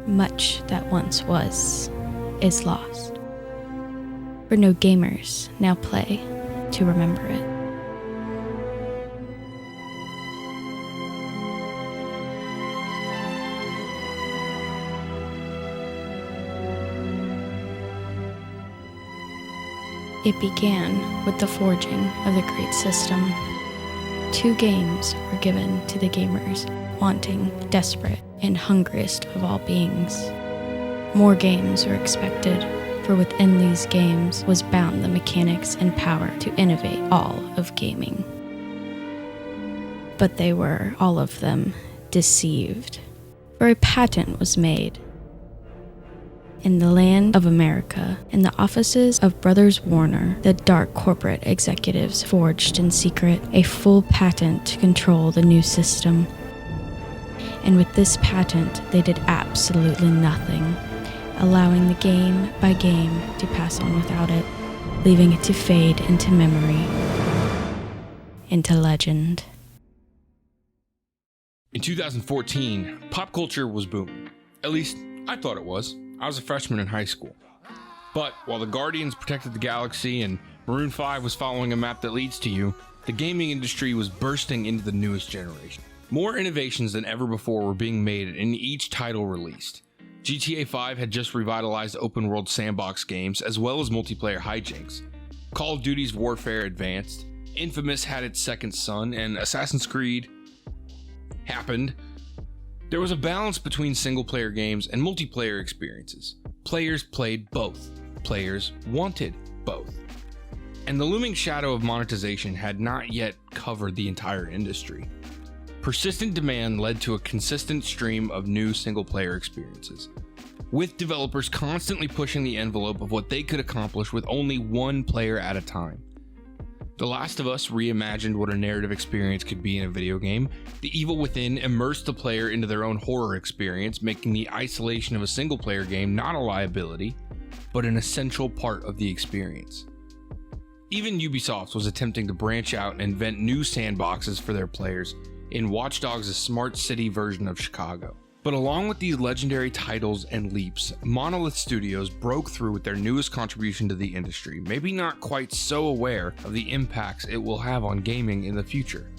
much that once was is lost. For no gamers now play to remember it. It began with the forging of the great system. 2 games were given to the gamers, wanting, desperate, and hungriest of all beings. More games were expected, for within these games was bound the mechanics and power to innovate all of gaming. But they were, all of them, deceived, for a patent was made. In the land of America, in the offices of Brothers Warner, the dark corporate executives forged in secret a full patent to control the new system. And with this patent, they did absolutely nothing, allowing the game by game to pass on without it, leaving it to fade into memory, into legend. In 2014, pop culture was booming. At least, I thought it was. I was a freshman in high school. But while the Guardians protected the galaxy and Maroon 5 was following a map that leads to you, the gaming industry was bursting into the newest generation. More innovations than ever before were being made in each title released. GTA 5 had just revitalized open-world sandbox games as well as multiplayer hijinks. Call of Duty's Warfare advanced, Infamous had its second son, and Assassin's Creed happened. There was a balance between single-player games and multiplayer experiences. Players played both. Players wanted both. And the looming shadow of monetization had not yet covered the entire industry. Persistent demand led to a consistent stream of new single-player experiences, with developers constantly pushing the envelope of what they could accomplish with only one player at a time. The Last of Us reimagined what a narrative experience could be in a video game. The Evil Within immersed the player into their own horror experience, making the isolation of a single-player game not a liability, but an essential part of the experience. Even Ubisoft was attempting to branch out and invent new sandboxes for their players in Watch Dogs' smart city version of Chicago. But along with these legendary titles and leaps, Monolith Studios broke through with their newest contribution to the industry, maybe not quite so aware of the impacts it will have on gaming in the future.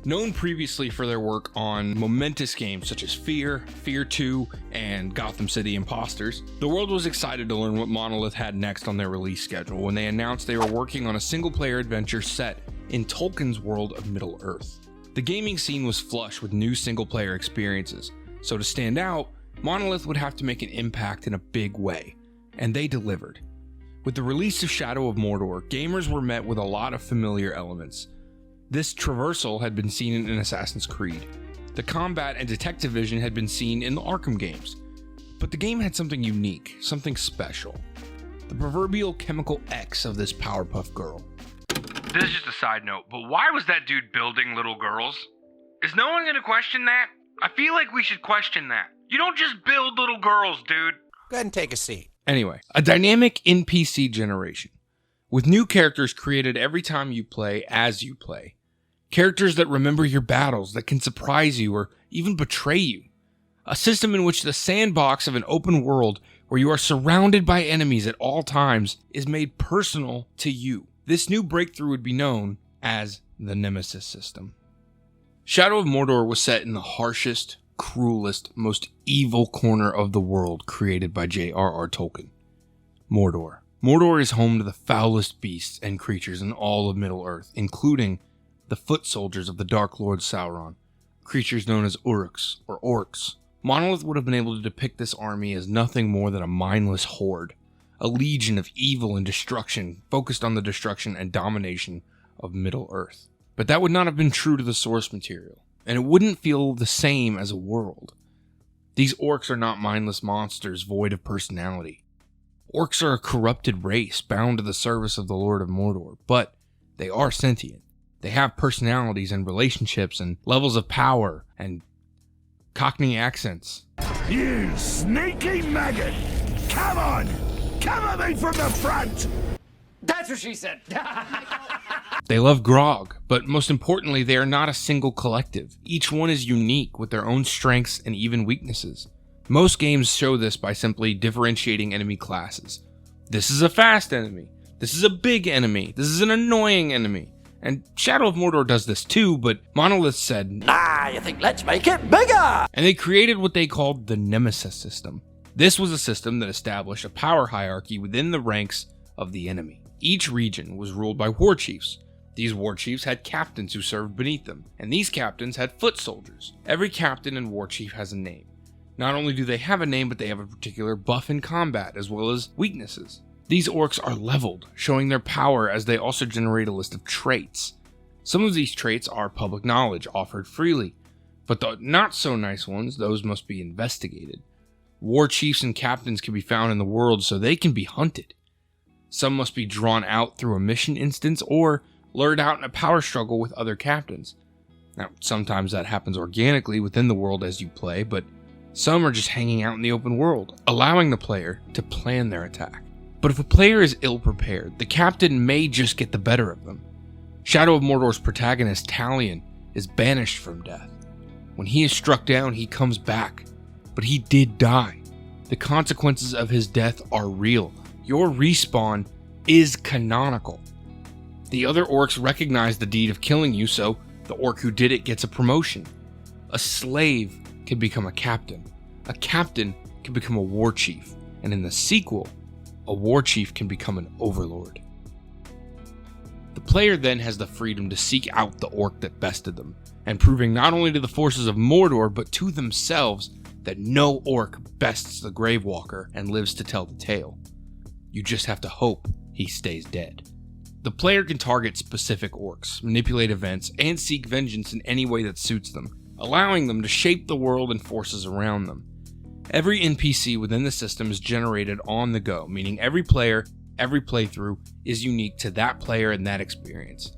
Known previously for their work on momentous games such as Fear, Fear 2, and Gotham City Imposters, the world was excited to learn what Monolith had next on their release schedule when they announced they were working on a single-player adventure set in Tolkien's world of Middle-earth. The gaming scene was flush with new single-player experiences, so to stand out, Monolith would have to make an impact in a big way, and they delivered. With the release of Shadow of Mordor, gamers were met with a lot of familiar elements. This traversal had been seen in Assassin's Creed. The combat and detective vision had been seen in the Arkham games. But the game had something unique, something special. The proverbial chemical X of this Powerpuff Girl. This is just a side note, but why was that dude building little girls? Is no one gonna question that? I feel like we should question that. You don't just build little girls, dude. Go ahead and take a seat. Anyway, a dynamic NPC generation, with new characters created every time you play as you play. Characters that remember your battles, that can surprise you or even betray you. A system in which the sandbox of an open world where you are surrounded by enemies at all times is made personal to you. This new breakthrough would be known as the Nemesis system. Shadow of Mordor was set in the harshest, cruelest, most evil corner of the world created by J.R.R. Tolkien. Mordor. Mordor is home to the foulest beasts and creatures in all of Middle-earth, including the foot soldiers of the Dark Lord Sauron, creatures known as Uruks or Orcs. Monolith would have been able to depict this army as nothing more than a mindless horde, a legion of evil and destruction focused on the destruction and domination of Middle-earth. But that would not have been true to the source material, and it wouldn't feel the same as a world. These orcs are not mindless monsters void of personality. Orcs are a corrupted race bound to the service of the Lord of Mordor, but they are sentient. They have personalities and relationships and levels of power and Cockney accents. You sneaky maggot! Come on! Come at me from the front! That's what she said. They love grog, but most importantly, they are not a single collective. Each one is unique with their own strengths and even weaknesses. Most games show this by simply differentiating enemy classes. This is a fast enemy. This is a big enemy. This is an annoying enemy. And Shadow of Mordor does this too, but Monolith said, Nah, you think let's make it bigger? And they created what they called the Nemesis system. This was a system that established a power hierarchy within the ranks of the enemy. Each region was ruled by war chiefs. These war chiefs had captains who served beneath them, and these captains had foot soldiers. Every captain and war chief has a name. Not only do they have a name, but they have a particular buff in combat, as well as weaknesses. These orcs are leveled, showing their power as they also generate a list of traits. Some of these traits are public knowledge, offered freely, but the not so nice ones, those must be investigated. War chiefs and captains can be found in the world, so they can be hunted. Some must be drawn out through a mission instance or lured out in a power struggle with other captains. Now, sometimes that happens organically within the world as you play, but some are just hanging out in the open world, allowing the player to plan their attack. But if a player is ill-prepared, the captain may just get the better of them. Shadow of Mordor's protagonist, Talion, is banished from death. When he is struck down, he comes back. But he did die. The consequences of his death are real. Your respawn is canonical. The other orcs recognize the deed of killing you, so the orc who did it gets a promotion. A slave can become a captain. A captain can become a war chief. And in the sequel, a war chief can become an overlord. The player then has the freedom to seek out the orc that bested them, and proving not only to the forces of Mordor, but to themselves that no orc bests the Gravewalker and lives to tell the tale. You just have to hope he stays dead. The player can target specific orcs, manipulate events, and seek vengeance in any way that suits them, allowing them to shape the world and forces around them. Every NPC within the system is generated on the go, meaning every player, every playthrough is unique to that player and that experience.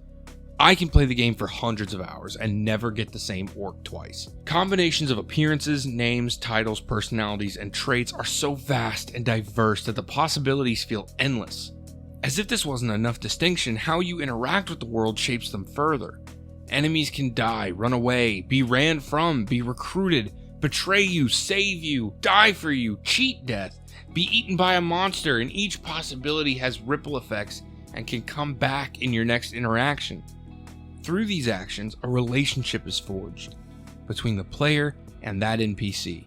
I can play the game for hundreds of hours and never get the same orc twice. Combinations of appearances, names, titles, personalities, and traits are so vast and diverse that the possibilities feel endless. As if this wasn't enough distinction, how you interact with the world shapes them further. Enemies can die, run away, be ran from, be recruited, betray you, save you, die for you, cheat death, be eaten by a monster, and each possibility has ripple effects and can come back in your next interaction. Through these actions, a relationship is forged between the player and that NPC.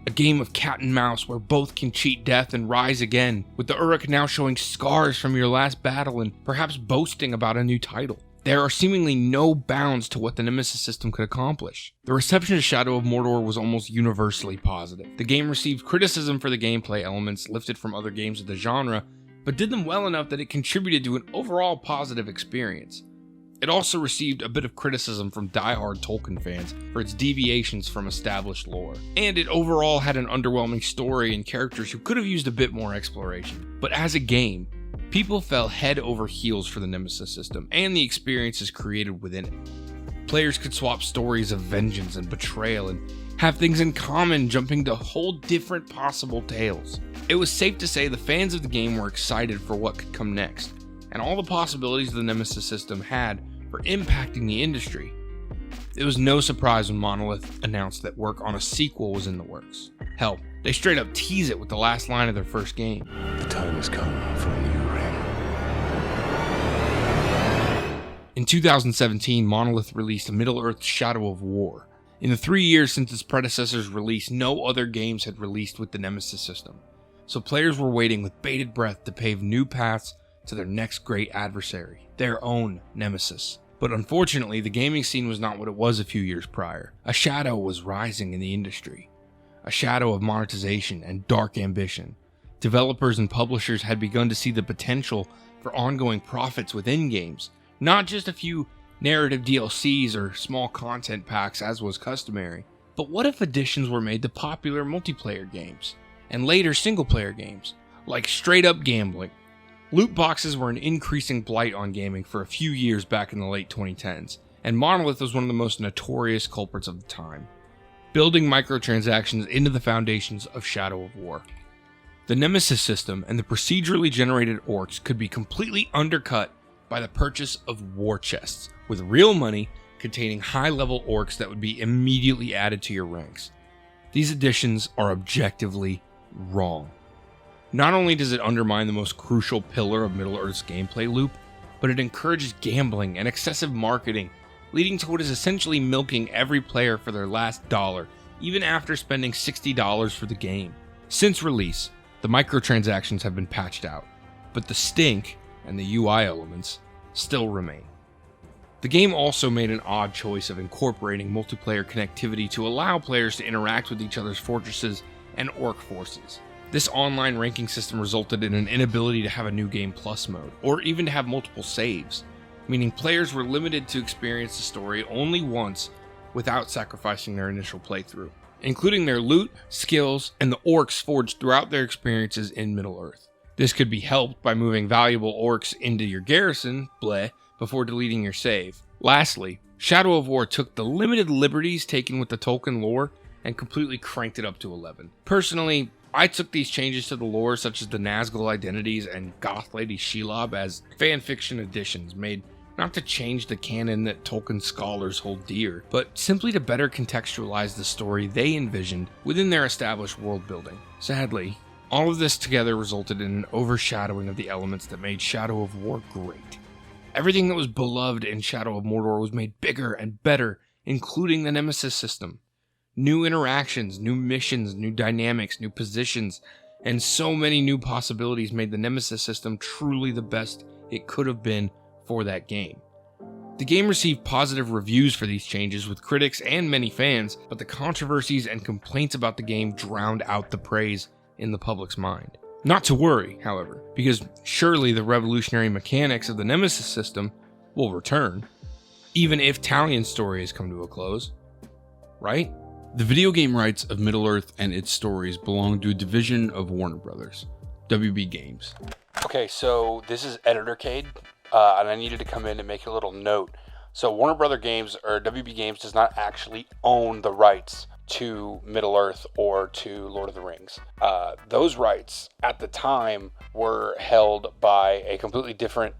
A game of cat and mouse where both can cheat death and rise again, with the Uruk now showing scars from your last battle and perhaps boasting about a new title. There are seemingly no bounds to what the Nemesis system could accomplish. The reception to Shadow of Mordor was almost universally positive. The game received criticism for the gameplay elements lifted from other games of the genre, but did them well enough that it contributed to an overall positive experience. It also received a bit of criticism from die-hard Tolkien fans for its deviations from established lore, and it overall had an underwhelming story and characters who could have used a bit more exploration. But as a game, people fell head over heels for the Nemesis system and the experiences created within it. Players could swap stories of vengeance and betrayal and have things in common, jumping to whole different possible tales. It was safe to say the fans of the game were excited for what could come next, and all the possibilities the Nemesis system had for impacting the industry. It was no surprise when Monolith announced that work on a sequel was in the works. Hell, they straight up tease it with the last line of their first game. The time has come for a new ring. In 2017, Monolith released Middle-earth: Shadow of War. In the 3 years since its predecessor's release, no other games had released with the Nemesis system, so players were waiting with bated breath to pave new paths to their next great adversary, their own Nemesis. But unfortunately, the gaming scene was not what it was a few years prior. A shadow was rising in the industry. A shadow of monetization and dark ambition. Developers and publishers had begun to see the potential for ongoing profits within games, not just a few narrative DLCs or small content packs as was customary. But what if additions were made to popular multiplayer games, and later single-player games, like straight-up gambling? Loot boxes were an increasing blight on gaming for a few years back in the late 2010s, and Monolith was one of the most notorious culprits of the time, building microtransactions into the foundations of Shadow of War. The Nemesis system and the procedurally generated orcs could be completely undercut by the purchase of war chests, with real money containing high-level orcs that would be immediately added to your ranks. These additions are objectively wrong. Not only does it undermine the most crucial pillar of Middle-earth's gameplay loop, but it encourages gambling and excessive marketing, leading to what is essentially milking every player for their last dollar, even after spending $60 for the game. Since release, the microtransactions have been patched out, but the stink and the UI elements still remain. The game also made an odd choice of incorporating multiplayer connectivity to allow players to interact with each other's fortresses and orc forces. This online ranking system resulted in an inability to have a new game plus mode, or even to have multiple saves, meaning players were limited to experience the story only once without sacrificing their initial playthrough, including their loot, skills, and the orcs forged throughout their experiences in Middle-earth. This could be helped by moving valuable orcs into your garrison, before deleting your save. Lastly, Shadow of War took the limited liberties taken with the Tolkien lore and completely cranked it up to 11. Personally, I took these changes to the lore, such as the Nazgul identities and Goth Lady Shelob, as fanfiction additions made not to change the canon that Tolkien scholars hold dear, but simply to better contextualize the story they envisioned within their established world building. Sadly, all of this together resulted in an overshadowing of the elements that made Shadow of War great. Everything that was beloved in Shadow of Mordor was made bigger and better, including the Nemesis system. New interactions, new missions, new dynamics, new positions, and so many new possibilities made the Nemesis system truly the best it could have been for that game. The game received positive reviews for these changes with critics and many fans, but the controversies and complaints about the game drowned out the praise in the public's mind. Not to worry, however, because surely the revolutionary mechanics of the Nemesis system will return, even if Talion's story has come to a close, right? The video game rights of Middle-earth and its stories belong to a division of Warner Brothers, WB Games. Okay, so this is Editorcade, and I needed to come in and make a little note. So Warner Brother Games, or WB Games, does not actually own the rights to Middle-earth or to Lord of the Rings. Those rights at the time were held by a completely different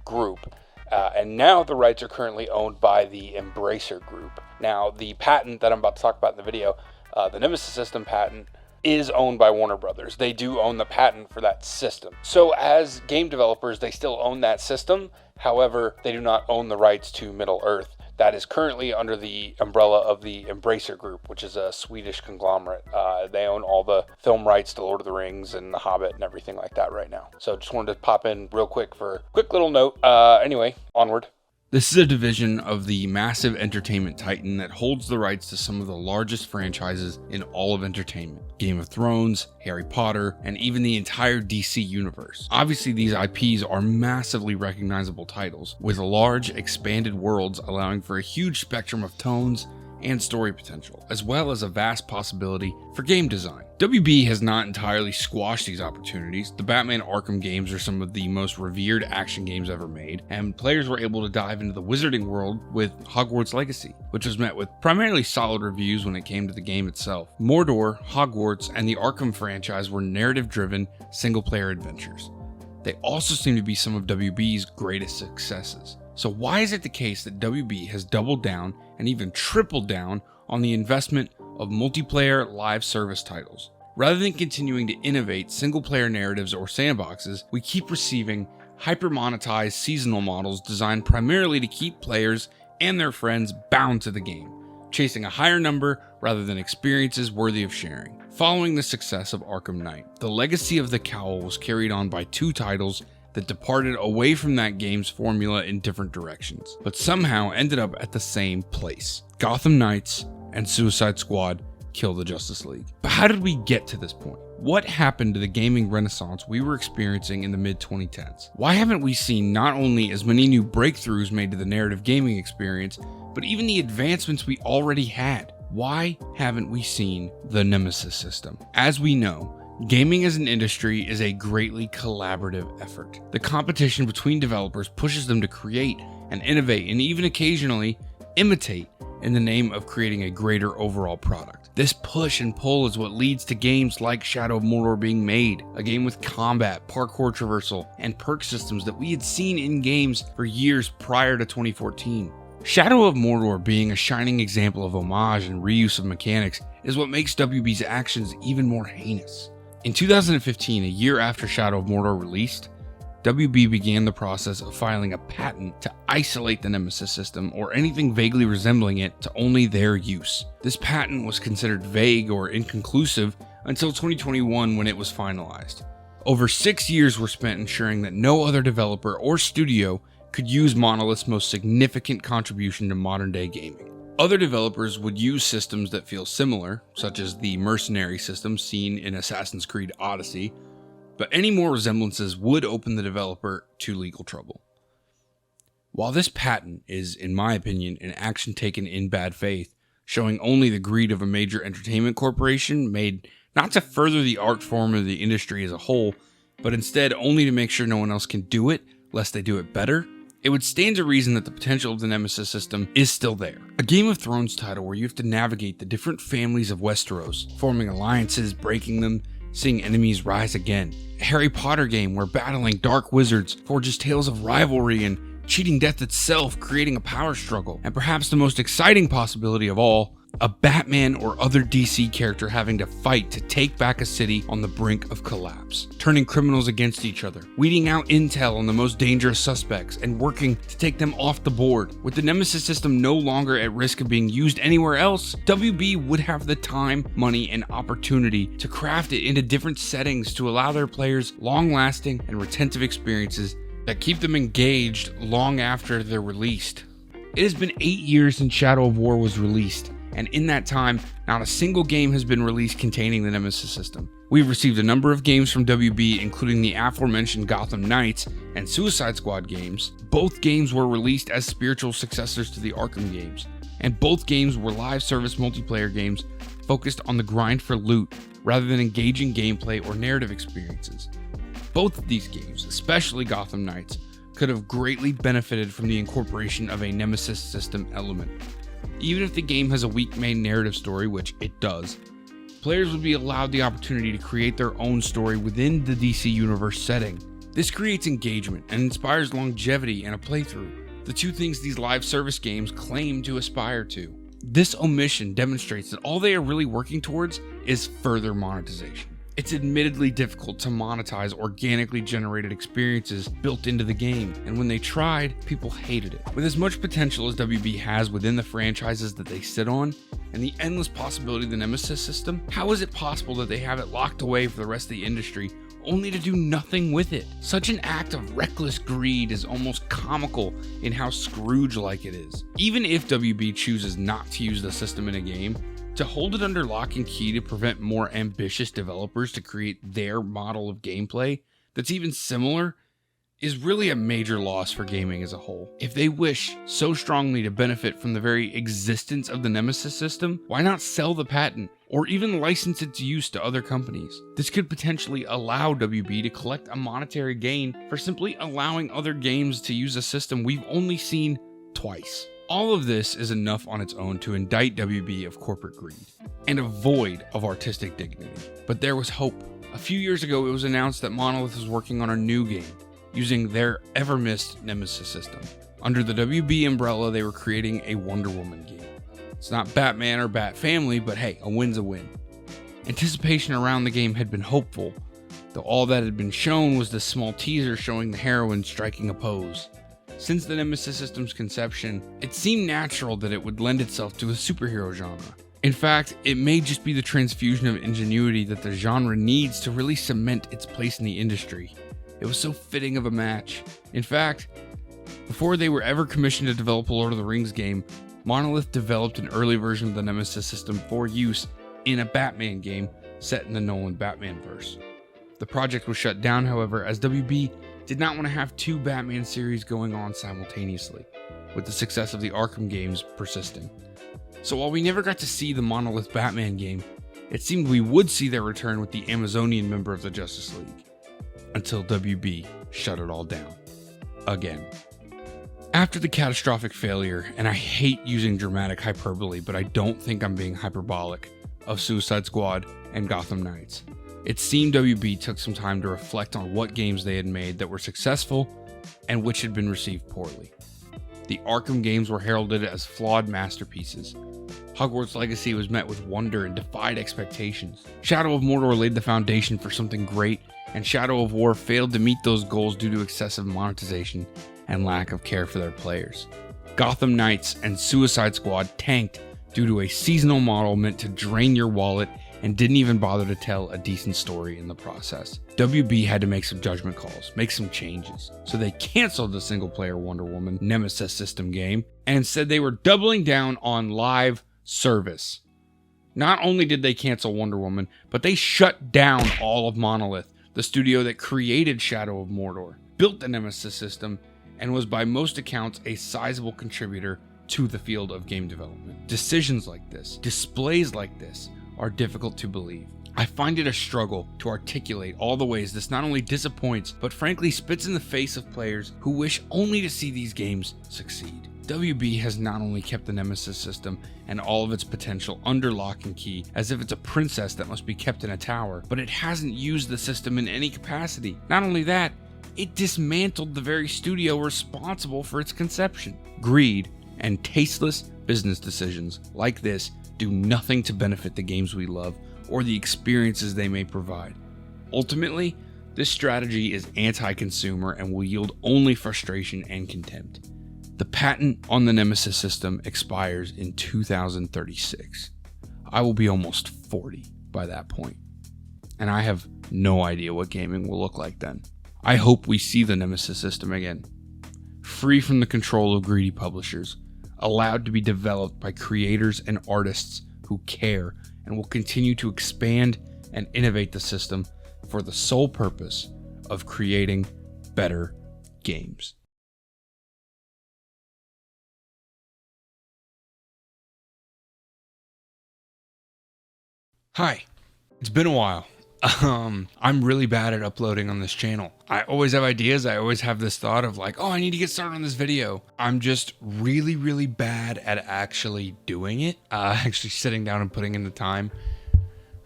group, and now the rights are currently owned by the Embracer Group. Now, the patent that I'm about to talk about in the video, the Nemesis system patent, is owned by Warner Brothers. They do own the patent for that system. So as game developers, they still own that system. However, they do not own the rights to Middle-earth. That is currently under the umbrella of the Embracer Group, which is a Swedish conglomerate. They own all the film rights to Lord of the Rings and The Hobbit and everything like that right now. So just wanted to pop in real quick for a quick little note. Anyway, onward. This is a division of the massive entertainment titan that holds the rights to some of the largest franchises in all of entertainment. Game of Thrones, Harry Potter, and even the entire DC universe. Obviously, these IPs are massively recognizable titles, with large, expanded worlds allowing for a huge spectrum of tones and story potential, as well as a vast possibility for game design. WB has not entirely squashed these opportunities. The Batman Arkham games are some of the most revered action games ever made, and players were able to dive into the wizarding world with Hogwarts Legacy, which was met with primarily solid reviews when it came to the game itself. Mordor, Hogwarts, and the Arkham franchise were narrative-driven, single-player adventures. They also seem to be some of WB's greatest successes. So why is it the case that WB has doubled down and even tripled down on the investment of multiplayer live service titles? Rather than continuing to innovate single-player narratives or sandboxes, we keep receiving hyper-monetized seasonal models designed primarily to keep players and their friends bound to the game, chasing a higher number rather than experiences worthy of sharing. Following the success of Arkham Knight, the legacy of the Cowl was carried on by two titles that departed away from that game's formula in different directions, but somehow ended up at the same place. Gotham Knights and Suicide Squad Kill the Justice League. But how did we get to this point? What happened to the gaming renaissance we were experiencing in the mid-2010s? Why haven't we seen not only as many new breakthroughs made to the narrative gaming experience, but even the advancements we already had? Why haven't we seen the Nemesis system? As we know, gaming as an industry is a greatly collaborative effort. The competition between developers pushes them to create and innovate and even occasionally imitate in the name of creating a greater overall product. This push and pull is what leads to games like Shadow of Mordor being made, a game with combat, parkour traversal, and perk systems that we had seen in games for years prior to 2014. Shadow of Mordor being a shining example of homage and reuse of mechanics is what makes WB's actions even more heinous. In 2015, a year after Shadow of Mordor released, WB began the process of filing a patent to isolate the Nemesis system or anything vaguely resembling it to only their use. This patent was considered vague or inconclusive until 2021 when it was finalized. Over 6 years were spent ensuring that no other developer or studio could use Monolith's most significant contribution to modern day gaming. Other developers would use systems that feel similar, such as the mercenary system seen in Assassin's Creed Odyssey, but any more resemblances would open the developer to legal trouble. While this patent is, in my opinion, an action taken in bad faith, showing only the greed of a major entertainment corporation made not to further the art form of the industry as a whole, but instead only to make sure no one else can do it, lest they do it better, it would stand to reason that the potential of the Nemesis system is still there. A Game of Thrones title where you have to navigate the different families of Westeros, forming alliances, breaking them, seeing enemies rise again. A Harry Potter game where battling dark wizards forges tales of rivalry and cheating death itself, creating a power struggle. And perhaps the most exciting possibility of all, a Batman or other DC character having to fight to take back a city on the brink of collapse, turning criminals against each other, weeding out intel on the most dangerous suspects, and working to take them off the board. With the Nemesis system no longer at risk of being used anywhere else, WB would have the time, money, and opportunity to craft it into different settings to allow their players long-lasting and retentive experiences that keep them engaged long after they're released. It has been 8 years since Shadow of War was released, and in that time, not a single game has been released containing the Nemesis system. We've received a number of games from WB, including the aforementioned Gotham Knights and Suicide Squad games. Both games were released as spiritual successors to the Arkham games, and both games were live service multiplayer games focused on the grind for loot rather than engaging gameplay or narrative experiences. Both of these games, especially Gotham Knights, could have greatly benefited from the incorporation of a Nemesis system element. Even if the game has a weak main narrative story, which it does, players would be allowed the opportunity to create their own story within the DC Universe setting. This creates engagement and inspires longevity in a playthrough, the two things these live service games claim to aspire to. This omission demonstrates that all they are really working towards is further monetization. It's admittedly difficult to monetize organically generated experiences built into the game, and when they tried, people hated it. With as much potential as WB has within the franchises that they sit on, and the endless possibility of the Nemesis system, how is it possible that they have it locked away for the rest of the industry, only to do nothing with it? Such an act of reckless greed is almost comical in how Scrooge-like it is. Even if WB chooses not to use the system in a game, to hold it under lock and key to prevent more ambitious developers to create their model of gameplay that's even similar is really a major loss for gaming as a whole. If they wish so strongly to benefit from the very existence of the Nemesis system, why not sell the patent or even license its use to other companies? This could potentially allow WB to collect a monetary gain for simply allowing other games to use a system we've only seen twice. All of this is enough on its own to indict WB of corporate greed and a void of artistic dignity. But there was hope. A few years ago, it was announced that Monolith was working on a new game using their ever-missed Nemesis system. Under the WB umbrella, they were creating a Wonder Woman game. It's not Batman or Bat Family, but hey, a win's a win. Anticipation around the game had been hopeful, though all that had been shown was this small teaser showing the heroine striking a pose. Since the Nemesis system's conception, it seemed natural that it would lend itself to a superhero genre. In fact, it may just be the transfusion of ingenuity that the genre needs to really cement its place in the industry. It was so fitting of a match. In fact, before they were ever commissioned to develop a Lord of the Rings game, Monolith developed an early version of the Nemesis system for use in a Batman game set in the Nolan Batman-verse. The project was shut down, however, as WB did not want to have two Batman series going on simultaneously, with the success of the Arkham games persisting. So while we never got to see the Monolith Batman game, it seemed we would see their return with the Amazonian member of the Justice League, until WB shut it all down. Again. After the catastrophic failure, and I hate using dramatic hyperbole, but I don't think I'm being hyperbolic, of Suicide Squad and Gotham Knights, it seemed WB took some time to reflect on what games they had made that were successful and which had been received poorly. The Arkham games were heralded as flawed masterpieces. Hogwarts Legacy was met with wonder and defied expectations. Shadow of Mordor laid the foundation for something great, and Shadow of War failed to meet those goals due to excessive monetization and lack of care for their players. Gotham Knights and Suicide Squad tanked due to a seasonal model meant to drain your wallet and didn't even bother to tell a decent story in the process. WB had to make some judgment calls, make some changes. So they canceled the single-player Wonder Woman Nemesis system game and said they were doubling down on live service. Not only did they cancel Wonder Woman, but they shut down all of Monolith, the studio that created Shadow of Mordor, built the Nemesis system, and was by most accounts a sizable contributor to the field of game development. Decisions like this, displays like this, are difficult to believe. I find it a struggle to articulate all the ways this not only disappoints, but frankly spits in the face of players who wish only to see these games succeed. WB has not only kept the Nemesis system and all of its potential under lock and key as if it's a princess that must be kept in a tower, but it hasn't used the system in any capacity. Not only that, it dismantled the very studio responsible for its conception. Greed and tasteless business decisions like this do nothing to benefit the games we love or the experiences they may provide. Ultimately, this strategy is anti-consumer and will yield only frustration and contempt. The patent on the Nemesis system expires in 2036. I will be almost 40 by that point, and I have no idea what gaming will look like then. I hope we see the Nemesis system again, free from the control of greedy publishers, allowed to be developed by creators and artists who care and will continue to expand and innovate the system for the sole purpose of creating better games. Hi, it's been a while. I'm really bad at uploading on this channel. I always have ideas. I always have this thought of like, oh, I need to get started on this video. I'm just really bad at actually doing it. Actually sitting down and putting in the time.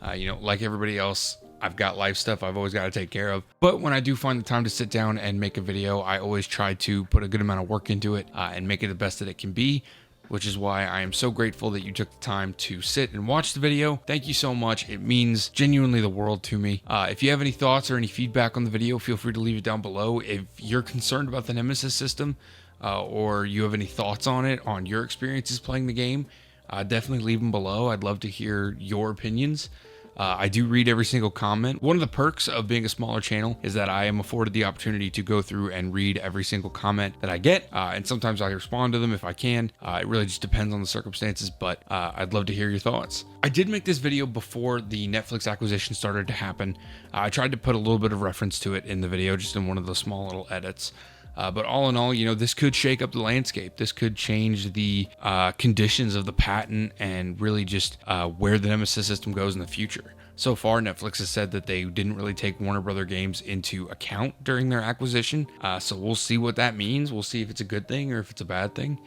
Like everybody else, I've got life stuff I've always got to take care of. But when I do find the time to sit down and make a video, I always try to put a good amount of work into it and make it the best that it can be. Which is why I am so grateful that you took the time to sit and watch the video. Thank you so much. It means genuinely the world to me. If you have any thoughts or any feedback on the video, feel free to leave it down below. If you're concerned about the Nemesis system or you have any thoughts on it, on your experiences playing the game, definitely leave them below. I'd love to hear your opinions. I do read every single comment. One of the perks of being a smaller channel is that I am afforded the opportunity to go through and read every single comment that I get, and sometimes I respond to them if I can. It really just depends on the circumstances, but I'd love to hear your thoughts. I did make this video before the Netflix acquisition started to happen. I tried to put a little bit of reference to it in the video, just in one of the small little edits. But all in all, this could shake up the landscape. This could change the conditions of the patent and really just where the Nemesis system goes in the future. So far, Netflix has said that they didn't really take Warner Brother games into account during their acquisition. So we'll see what that means. We'll see if it's a good thing or if it's a bad thing.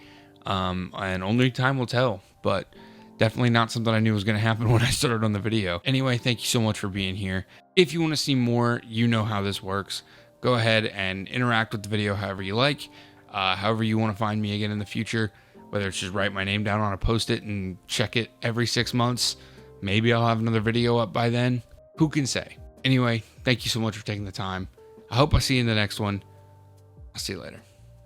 And only time will tell. But definitely not something I knew was going to happen when I started on the video. Anyway, thank you so much for being here. If you want to see more, you know how this works. Go ahead and interact with the video however you like. However you want to find me again in the future, whether it's just write my name down on a post-it and check it every 6 months. Maybe I'll have another video up by then. Who can say? Anyway, thank you so much for taking the time. I hope I see you in the next one. I'll see you later.